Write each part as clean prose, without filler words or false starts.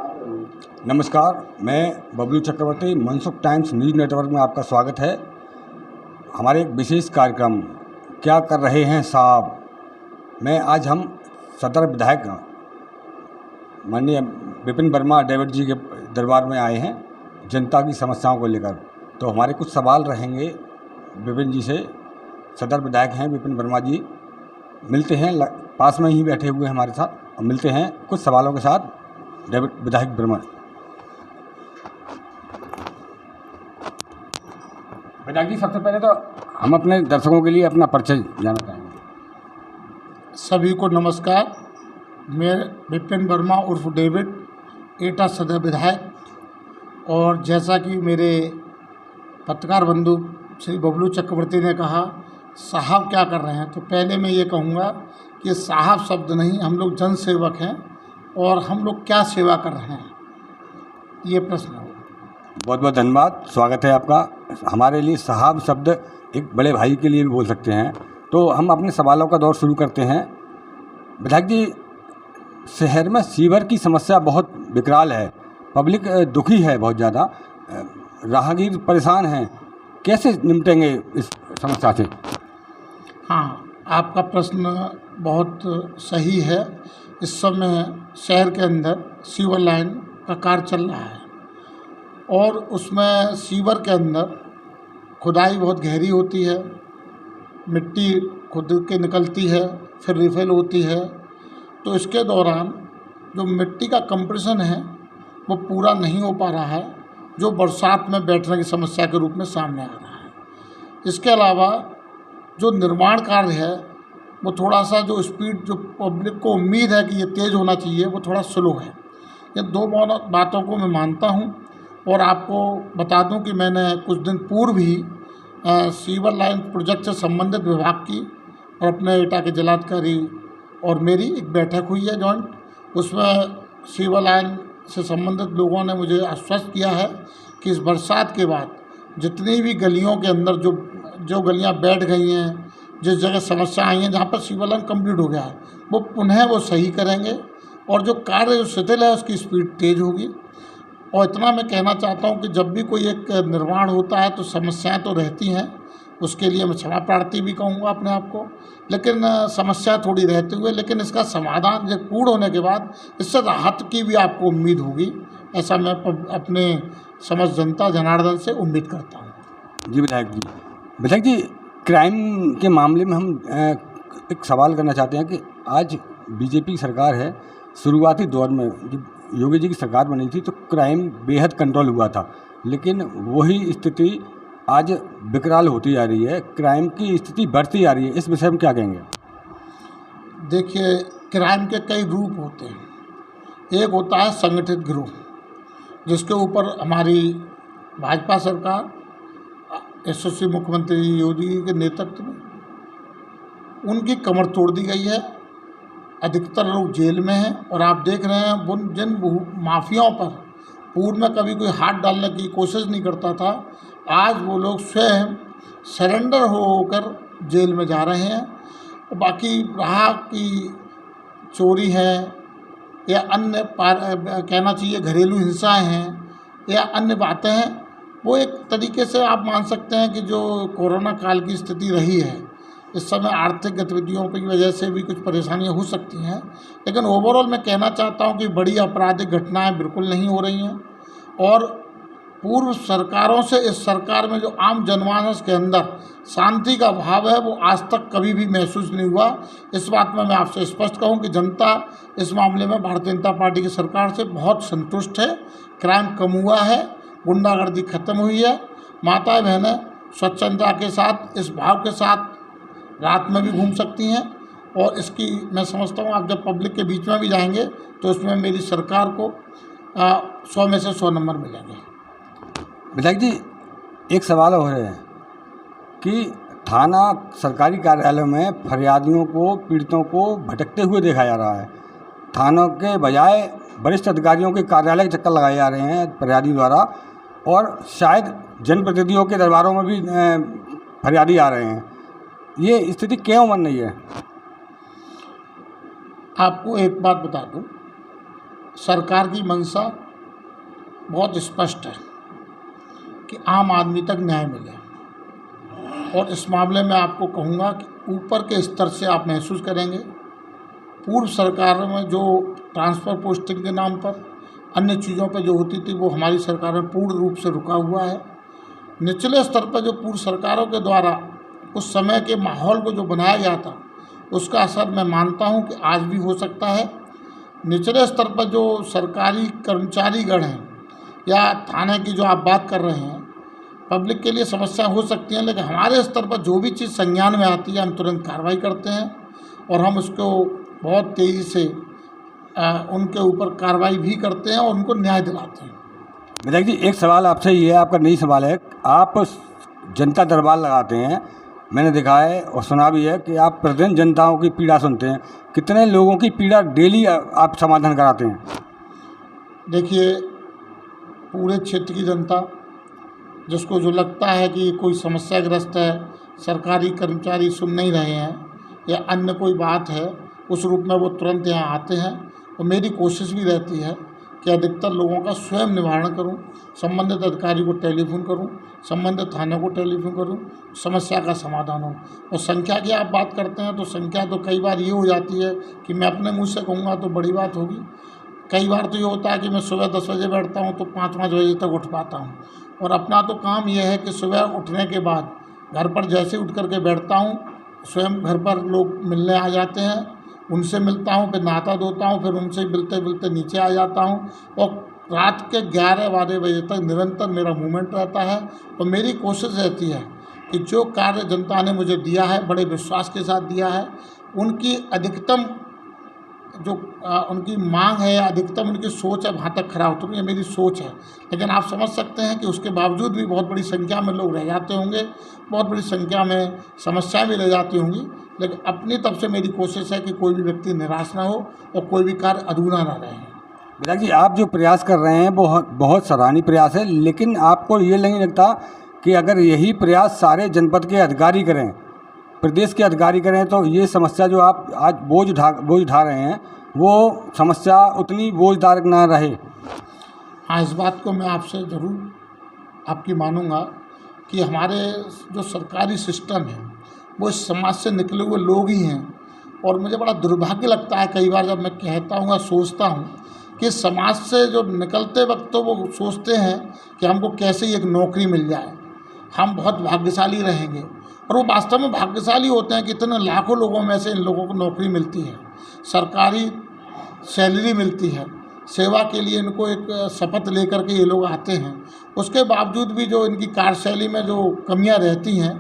नमस्कार, मैं बबलू चक्रवर्ती, Mansukh times news network में आपका स्वागत है। हमारे एक विशेष कार्यक्रम क्या कर रहे हैं साहब में आज हम सदर विधायक माननीय विपिन वर्मा डेविड जी के दरबार में आए हैं जनता की समस्याओं को लेकर। तो हमारे कुछ सवाल रहेंगे विपिन जी से। सदर विधायक हैं विपिन वर्मा जी, मिलते हैं, पास में ही बैठे हुए हैं हमारे साथ, और मिलते हैं कुछ सवालों के साथ डेविड विधायक वर्मा। विधायक जी, सबसे पहले तो हम अपने दर्शकों के लिए अपना परिचय जानना चाहेंगे। सभी को नमस्कार। मैं विपिन वर्मा उर्फ डेविड, एटा सदर विधायक। और जैसा कि मेरे पत्रकार बंधु श्री बबलू चक्रवर्ती ने कहा साहब क्या कर रहे हैं, तो पहले मैं ये कहूँगा कि साहब शब्द नहीं, हम लोग जन सेवक हैं और हम लोग क्या सेवा कर रहे हैं, ये प्रश्न है। बहुत बहुत धन्यवाद, स्वागत है आपका। हमारे लिए साहब शब्द एक बड़े भाई के लिए भी बोल सकते हैं। तो हम अपने सवालों का दौर शुरू करते हैं। विधायक जी, शहर में सीवर की समस्या बहुत विकराल है, पब्लिक दुखी है बहुत ज़्यादा, राहगीर परेशान हैं, कैसे निपटेंगे इस समस्या से? हाँ, आपका प्रश्न बहुत सही है। इस समय शहर के अंदर सीवर लाइन का कार्य चल रहा है और उसमें सीवर के अंदर खुदाई बहुत गहरी होती है, मिट्टी खुद के निकलती है, फिर रिफ़िल होती है। तो इसके दौरान जो मिट्टी का कंप्रेशन है वो पूरा नहीं हो पा रहा है, जो बरसात में बैठने की समस्या के रूप में सामने आ रहा है। इसके अलावा जो निर्माण कार्य है वो थोड़ा सा, जो स्पीड जो पब्लिक को उम्मीद है कि ये तेज़ होना चाहिए, वो थोड़ा स्लो है। ये दो बातों को मैं मानता हूँ। और आपको बता दूं कि मैंने कुछ दिन पूर्व ही सीवर लाइन प्रोजेक्ट से संबंधित विभाग की और अपने एटा के जिलाधिकारी और मेरी एक बैठक हुई है जॉइंट। उसमें सीवर लाइन से संबंधित लोगों ने मुझे आश्वस्त किया है कि इस बरसात के बाद जितनी भी गलियों के अंदर जो गलियां बैठ गई हैं, जिस जगह समस्या आई हैं, जहाँ पर सीवर लाइन कंप्लीट हो गया है, वो पुनः वो सही करेंगे और जो कार्य जो शिथिल है उसकी स्पीड तेज़ होगी। और इतना मैं कहना चाहता हूँ कि जब भी कोई एक निर्माण होता है तो समस्याएं तो रहती हैं, उसके लिए मैं क्षमा प्रार्थी भी कहूँगा अपने आप को, लेकिन समस्या थोड़ी रहते हुए, लेकिन इसका समाधान जब पूर्ण होने के बाद इससे राहत की भी आपको उम्मीद होगी, ऐसा मैं अपने समस्त जनता जनार्दन से उम्मीद करता हूँ। जी विधायक जी, क्राइम के मामले में हम एक सवाल करना चाहते हैं कि आज बीजेपी की सरकार है, शुरुआती दौर में जब योगी जी की सरकार बनी थी तो क्राइम बेहद कंट्रोल हुआ था, लेकिन वही स्थिति आज विकराल होती जा रही है, क्राइम की स्थिति बढ़ती जा रही है। इस विषय में क्या कहेंगे? देखिए, क्राइम के कई रूप होते हैं। एक होता है संगठित गिरोह, जिसके ऊपर हमारी भाजपा सरकार, यशस्वी मुख्यमंत्री योगी जी के नेतृत्व में उनकी कमर तोड़ दी गई है। अधिकतर लोग जेल में हैं और आप देख रहे हैं जिन माफियाओं पर पूर्व में कभी कोई हाथ डालने की कोशिश नहीं करता था, आज वो लोग स्वयं सरेंडर होकर जेल में जा रहे हैं। और बाकी रहा कि चोरी है या अन्य कहना चाहिए घरेलू हिंसाएं हैं या अन्य बातें हैं, वो एक तरीके से आप मान सकते हैं कि जो कोरोना काल की स्थिति रही है, इस समय आर्थिक गतिविधियों की वजह से भी कुछ परेशानियां हो सकती हैं, लेकिन ओवरऑल मैं कहना चाहता हूं कि बड़ी आपराधिक घटनाएं बिल्कुल नहीं हो रही हैं। और पूर्व सरकारों से इस सरकार में जो आम जनमानस के अंदर शांति का भाव है वो आज तक कभी भी महसूस नहीं हुआ। इस बात में मैं आपसे स्पष्ट कहूं कि जनता इस मामले में भारतीय जनता पार्टी की सरकार से बहुत संतुष्ट है। क्राइम कम हुआ है, गुंडागर्दी खत्म हुई है, माताएं बहनें स्वच्छंदता के साथ, इस भाव के साथ रात में भी घूम सकती हैं। और इसकी मैं समझता हूँ आप जब पब्लिक के बीच में भी जाएंगे तो उसमें मेरी सरकार को 100 में से 100 नंबर मिलेंगे। विधायक जी, एक सवाल हो रहा है कि थाना सरकारी कार्यालयों में फरियादियों को, पीड़ितों को भटकते हुए देखा जा रहा है। थानों के बजाय वरिष्ठ अधिकारियों के कार्यालय के चक्कर लगाए जा रहे हैं फरियादी द्वारा, और शायद जनप्रतिनिधियों के दरबारों में भी फरियादी आ रहे हैं। ये स्थिति क्यों बन रही है? आपको एक बात बता दूं, सरकार की मंशा बहुत स्पष्ट है कि आम आदमी तक न्याय मिले, और इस मामले में आपको कहूँगा कि ऊपर के स्तर से आप महसूस करेंगे, पूर्व सरकार में जो ट्रांसफ़र पोस्टिंग के नाम पर अन्य चीज़ों पर जो होती थी वो हमारी सरकार में पूर्ण रूप से रुका हुआ है। निचले स्तर पर जो पूर्व सरकारों के द्वारा उस समय के माहौल को जो बनाया गया था उसका असर मैं मानता हूं कि आज भी हो सकता है। निचले स्तर पर जो सरकारी कर्मचारीगण हैं या थाने की जो आप बात कर रहे हैं, पब्लिक के लिए समस्या हो सकती है, लेकिन हमारे स्तर पर जो भी चीज़ संज्ञान में आती है हम तुरंत कार्रवाई करते हैं और हम उसको बहुत तेज़ी से उनके ऊपर कार्रवाई भी करते हैं और उनको न्याय दिलाते हैं। विधायक जी, एक सवाल आपसे ये है, आपका नई सवाल है, आप जनता दरबार लगाते हैं, मैंने देखा है और सुना भी है कि आप प्रतिदिन जनताओं की पीड़ा सुनते हैं। कितने लोगों की पीड़ा डेली आप समाधान कराते हैं? देखिए, पूरे क्षेत्र की जनता जिसको जो लगता है कि कोई समस्याग्रस्त है, सरकारी कर्मचारी सुन नहीं रहे हैं या अन्य कोई बात है, उस रूप में वो तुरंत यहाँ आते हैं। और मेरी कोशिश भी रहती है कि अधिकतर लोगों का स्वयं निवारण करूं, संबंधित अधिकारी को टेलीफोन करूं, संबंधित थाने को टेलीफोन करूं, समस्या का समाधान हो। और संख्या की आप बात करते हैं तो संख्या तो कई बार ये हो जाती है कि मैं अपने मुँह से कहूँगा तो बड़ी बात होगी। कई बार तो ये होता है कि मैं सुबह 10 बजे बैठता हूँ तो 5-5 बजे तक उठ पाता हूँ, और अपना तो काम यह है कि सुबह उठने के बाद घर पर जैसे उठ करके बैठता हूँ, स्वयं घर पर लोग मिलने आ जाते हैं, उनसे मिलता हूँ, फिर नहाता धोता हूँ, फिर उनसे मिलते मिलते नीचे आ जाता हूँ, और रात के 11-12 बजे तक निरंतर मेरा मूवमेंट रहता है। और मेरी कोशिश रहती है कि जो कार्य जनता ने मुझे दिया है, बड़े विश्वास के साथ दिया है, उनकी अधिकतम जो उनकी मांग है, अधिकतम उनकी सोच है, वहाँ तक खरा उतरूँ, ये मेरी सोच है। लेकिन आप समझ सकते हैं कि उसके बावजूद भी बहुत बड़ी संख्या में लोग रह जाते होंगे, बहुत बड़ी संख्या में समस्याएं भी रह जाती होंगी, लेकिन अपनी तरफ से मेरी कोशिश है कि कोई भी व्यक्ति निराश ना हो और कोई भी कार्य अधूरा ना रहे। विधायक जी, आप जो प्रयास कर रहे हैं वो बहुत सराहनीय प्रयास है, लेकिन आपको ये नहीं लगता कि अगर यही प्रयास सारे जनपद के अधिकारी करें, प्रदेश के अधिकारी करें, तो ये समस्या जो आप आज बोझ उठा रहे हैं वो समस्या उतनी बोझदार ना रहे? हाँ, इस बात को मैं आपसे ज़रूर आपकी मानूंगा कि हमारे जो सरकारी सिस्टम है वो इस समाज से निकले हुए लोग ही हैं। और मुझे बड़ा दुर्भाग्य लगता है कई बार जब मैं कहता हूँ या सोचता हूँ कि समाज से जो निकलते वक्त तो वो सोचते हैं कि हमको कैसे एक नौकरी मिल जाए, हम बहुत भाग्यशाली रहेंगे, और वो वास्तव में भाग्यशाली होते हैं कि इतने लाखों लोगों में से इन लोगों को नौकरी मिलती है, सरकारी सैलरी मिलती है, सेवा के लिए इनको एक शपथ लेकर के ये लोग आते हैं। उसके बावजूद भी जो इनकी कार्यशैली में जो कमियां रहती हैं,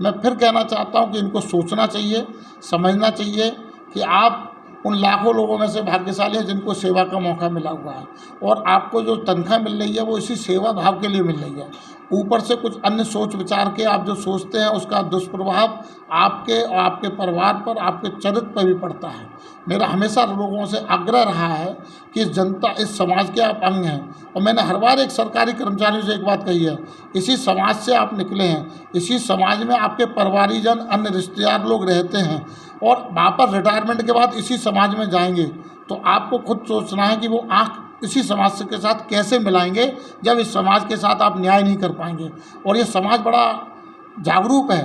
मैं फिर कहना चाहता हूं कि इनको सोचना चाहिए, समझना चाहिए कि आप उन लाखों लोगों में से भाग्यशाली हैं जिनको सेवा का मौका मिला हुआ है, और आपको जो तनख्वाह मिल रही है वो इसी सेवा भाव के लिए मिल रही है। ऊपर से कुछ अन्य सोच विचार के आप जो सोचते हैं उसका दुष्प्रभाव आपके और आपके परिवार पर, आपके चरित्र पर भी पड़ता है। मेरा हमेशा लोगों से आग्रह रहा है कि इस जनता, इस समाज के आप अंग हैं, और मैंने हर बार एक सरकारी कर्मचारियों से एक बात कही है, इसी समाज से आप निकले हैं, इसी समाज में आपके परिवारीजन, अन्य रिश्तेदार लोग रहते हैं, और वापस रिटायरमेंट के बाद इसी समाज में जाएंगे, तो आपको खुद सोचना है कि वो आँख इसी समाज के साथ कैसे मिलाएंगे जब इस समाज के साथ आप न्याय नहीं कर पाएंगे। और ये समाज बड़ा जागरूक है,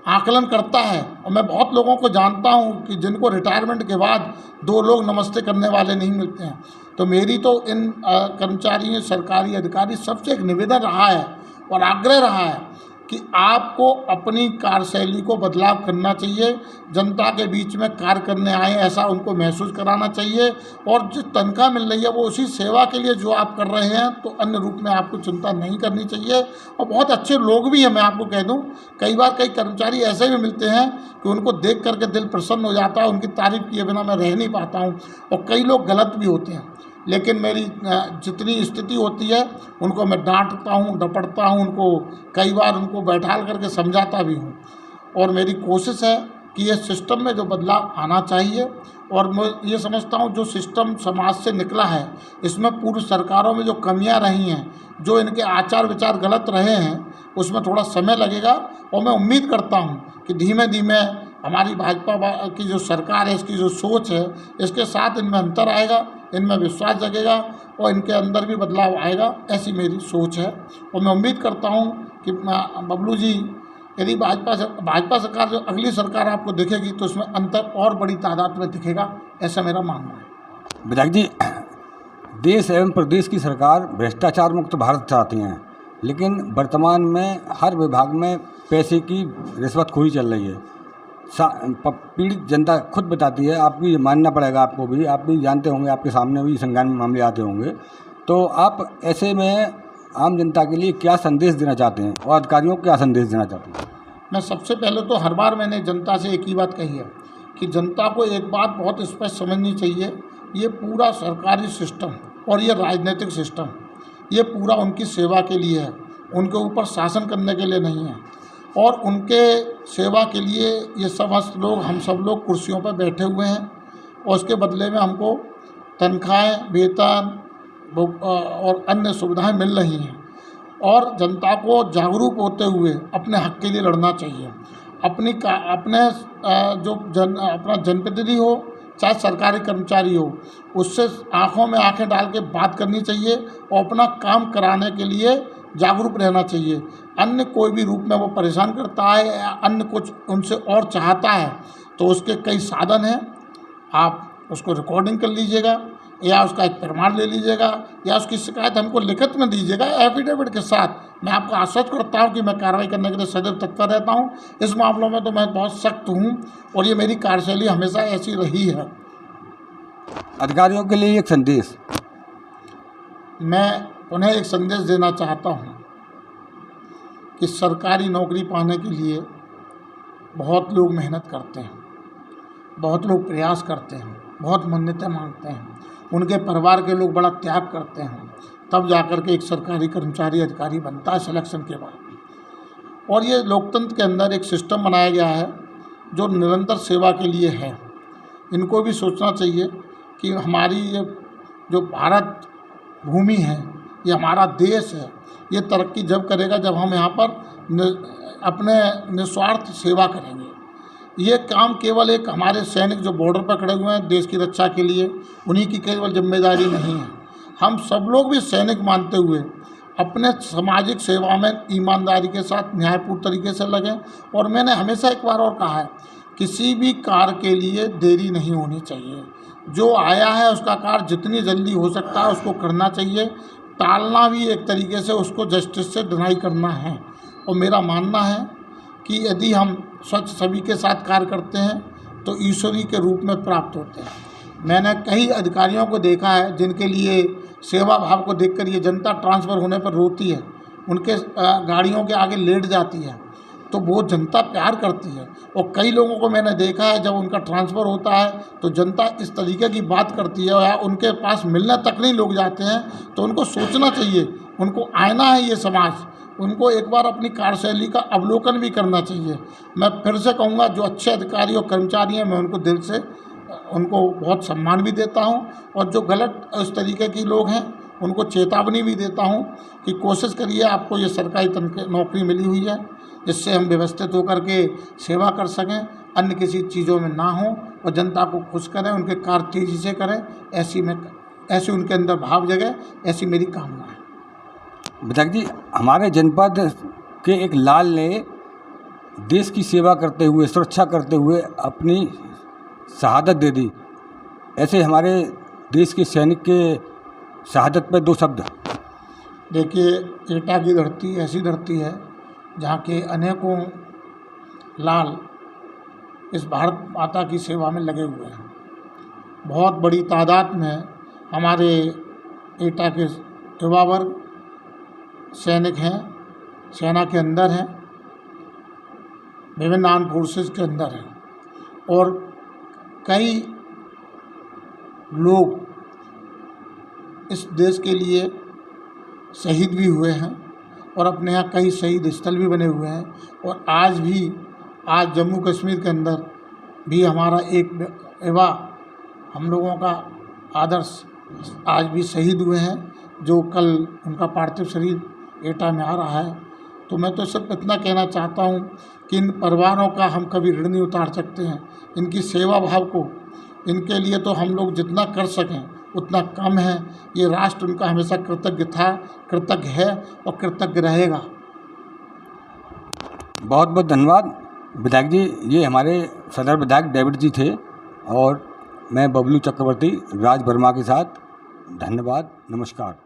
आकलन करता है, और मैं बहुत लोगों को जानता हूँ कि जिनको रिटायरमेंट के बाद 2 लोग नमस्ते करने वाले नहीं मिलते हैं। तो मेरी तो इन कर्मचारी, सरकारी अधिकारी सबसे एक निवेदन रहा है और आग्रह रहा है कि आपको अपनी कार्यशैली को बदलाव करना चाहिए, जनता के बीच में कार्य करने आए ऐसा उनको महसूस कराना चाहिए, और जो तनख्वाह मिल रही है वो उसी सेवा के लिए जो आप कर रहे हैं, तो अन्य रूप में आपको चिंता नहीं करनी चाहिए। और बहुत अच्छे लोग भी हैं, मैं आपको कह दूं, कई बार कई कर्मचारी ऐसे भी मिलते हैं कि उनको देख करके दिल प्रसन्न हो जाता है, उनकी तारीफ़ किए बिना मैं रह नहीं पाता हूँ। और कई लोग गलत भी होते हैं, लेकिन मेरी जितनी स्थिति होती है उनको मैं डांटता हूँ, डपटता हूँ, उनको कई बार उनको बैठाल करके समझाता भी हूँ। और मेरी कोशिश है कि ये सिस्टम में जो बदलाव आना चाहिए, और मैं ये समझता हूँ जो सिस्टम समाज से निकला है इसमें पूर्व सरकारों में जो कमियां रही हैं, जो इनके आचार विचार गलत रहे हैं, उसमें थोड़ा समय लगेगा, और मैं उम्मीद करता हूँ कि धीमे धीमे हमारी भाजपा की जो सरकार है, इसकी जो सोच है, इसके साथ इनमें अंतर आएगा, इनमें विश्वास जगेगा और इनके अंदर भी बदलाव आएगा, ऐसी मेरी सोच है। और मैं उम्मीद करता हूँ कि बबलू जी, यदि भाजपा सरकार जो अगली सरकार आपको दिखेगी तो उसमें अंतर और बड़ी तादाद में दिखेगा, ऐसा मेरा मानना है। विधायक जी, देश एवं प्रदेश की सरकार भ्रष्टाचार मुक्त भारत चाहती हैं, लेकिन वर्तमान में हर विभाग में पैसे की रिश्वतखोरी चल रही है। पीड़ित जनता खुद बताती है, आपकी मानना पड़ेगा, आपको भी, आप भी जानते होंगे, आपके सामने भी संज्ञान में मामले आते होंगे। तो आप ऐसे में आम जनता के लिए क्या संदेश देना चाहते हैं और अधिकारियों को क्या संदेश देना चाहते हैं? मैं सबसे पहले तो हर बार मैंने जनता से एक ही बात कही है कि जनता को एक बात बहुत स्पष्ट समझनी चाहिए, ये पूरा सरकारी सिस्टम और ये राजनीतिक सिस्टम, ये पूरा उनकी सेवा के लिए है, उनके ऊपर शासन करने के लिए नहीं है। और उनके सेवा के लिए ये समस्त लोग, हम सब लोग कुर्सियों पर बैठे हुए हैं और उसके बदले में हमको तनख्वाहें, वेतन और अन्य सुविधाएं मिल रही हैं। और जनता को जागरूक होते हुए अपने हक के लिए लड़ना चाहिए। अपना जनप्रतिनिधि हो चाहे सरकारी कर्मचारी हो, उससे आंखों में आंखें डाल के बात करनी चाहिए और अपना काम कराने के लिए जागरूक रहना चाहिए। अन्य कोई भी रूप में वो परेशान करता है या अन्य कुछ उनसे और चाहता है तो उसके कई साधन हैं। आप उसको रिकॉर्डिंग कर लीजिएगा या उसका एक प्रमाण ले लीजिएगा या उसकी शिकायत हमको लिखित में दीजिएगा एफिडेविट के साथ। मैं आपको आश्वस्त करता हूँ कि मैं कार्रवाई करने के लिए सदैव तत्पर रहता हूँ। इस मामलों में तो मैं बहुत सख्त हूँ और ये मेरी कार्यशैली हमेशा ऐसी रही है। अधिकारियों के लिए एक संदेश। मैं उन्हें एक संदेश देना चाहता हूँ कि सरकारी नौकरी पाने के लिए बहुत लोग मेहनत करते हैं, बहुत लोग प्रयास करते हैं, बहुत मन्नतें मांगते हैं, उनके परिवार के लोग बड़ा त्याग करते हैं, तब जाकर के एक सरकारी कर्मचारी अधिकारी बनता है सिलेक्शन के बाद। और ये लोकतंत्र के अंदर एक सिस्टम बनाया गया है जो निरंतर सेवा के लिए है। इनको भी सोचना चाहिए कि हमारी ये जो भारत भूमि है, ये हमारा देश है, ये तरक्की जब करेगा जब हम यहाँ पर अपने निस्वार्थ सेवा करेंगे। ये काम केवल एक हमारे सैनिक जो बॉर्डर पर खड़े हुए हैं देश की रक्षा के लिए, उन्हीं की केवल जिम्मेदारी नहीं है। हम सब लोग भी सैनिक मानते हुए अपने सामाजिक सेवा में ईमानदारी के साथ न्यायपूर्ण तरीके से लगें। और मैंने हमेशा एक बार और कहा है, किसी भी कार्य के लिए देरी नहीं होनी चाहिए। जो आया है उसका कार्य जितनी जल्दी हो सकता है उसको करना चाहिए। टालना भी एक तरीके से उसको जस्टिस से डिनाई करना है। और मेरा मानना है कि यदि हम स्वच्छ सभी के साथ कार्य करते हैं तो ईश्वरी के रूप में प्राप्त होते हैं। मैंने कई अधिकारियों को देखा है जिनके लिए सेवा भाव को देखकर ये जनता ट्रांसफ़र होने पर रोती है, उनके गाड़ियों के आगे लेट जाती है, तो वो जनता प्यार करती है। और कई लोगों को मैंने देखा है जब उनका ट्रांसफ़र होता है तो जनता इस तरीके की बात करती है या उनके पास मिलने तक नहीं लोग जाते हैं। तो उनको सोचना चाहिए, उनको आईना है ये समाज, उनको एक बार अपनी कार्यशैली का अवलोकन भी करना चाहिए। मैं फिर से कहूँगा, जो अच्छे अधिकारी और कर्मचारी हैं मैं उनको दिल से उनको बहुत सम्मान भी देता हूँ और जो गलत इस तरीके के लोग हैं उनको चेतावनी भी देता हूँ कि कोशिश करिए, आपको ये सरकारी नौकरी मिली हुई है जिससे हम व्यवस्थित होकर के सेवा कर सकें, अन्य किसी चीज़ों में ना हो और जनता को खुश करें, उनके कार्य तेज़ी से करें, ऐसी उनके अंदर भाव जगे, ऐसी मेरी कामना है। विधायक जी, हमारे जनपद के एक लाल ने देश की सेवा करते हुए, सुरक्षा करते हुए अपनी शहादत दे दी। ऐसे हमारे देश के सैनिक के शहादत पे दो शब्द। देखिए, एटा की धरती ऐसी धरती है जहाँ के अनेकों लाल इस भारत माता की सेवा में लगे हुए हैं। बहुत बड़ी तादाद में हमारे एटा के युवा वर्ग सैनिक हैं, सेना के अंदर हैं, विभिन्न आर्म फोर्सेस के अंदर हैं और कई लोग इस देश के लिए शहीद भी हुए हैं और अपने यहाँ कई शहीद स्थल भी बने हुए हैं। और आज जम्मू कश्मीर के अंदर भी हमारा एक युवा, हम लोगों का आदर्श आज भी शहीद हुए हैं, जो कल उनका पार्थिव शरीर एटा में आ रहा है। तो मैं तो सिर्फ इतना कहना चाहता हूँ कि इन परिवारों का हम कभी ऋण नहीं उतार सकते हैं। इनकी सेवा भाव को, इनके लिए तो हम लोग जितना कर सकें उतना कम है। ये राष्ट्र उनका हमेशा कृतज्ञ था, कृतज्ञ है और कृतज्ञ रहेगा। बहुत बहुत धन्यवाद विधायक जी। ये हमारे सदर विधायक डेविड जी थे और मैं बबलू चक्रवर्ती राज वर्मा के साथ। धन्यवाद, नमस्कार।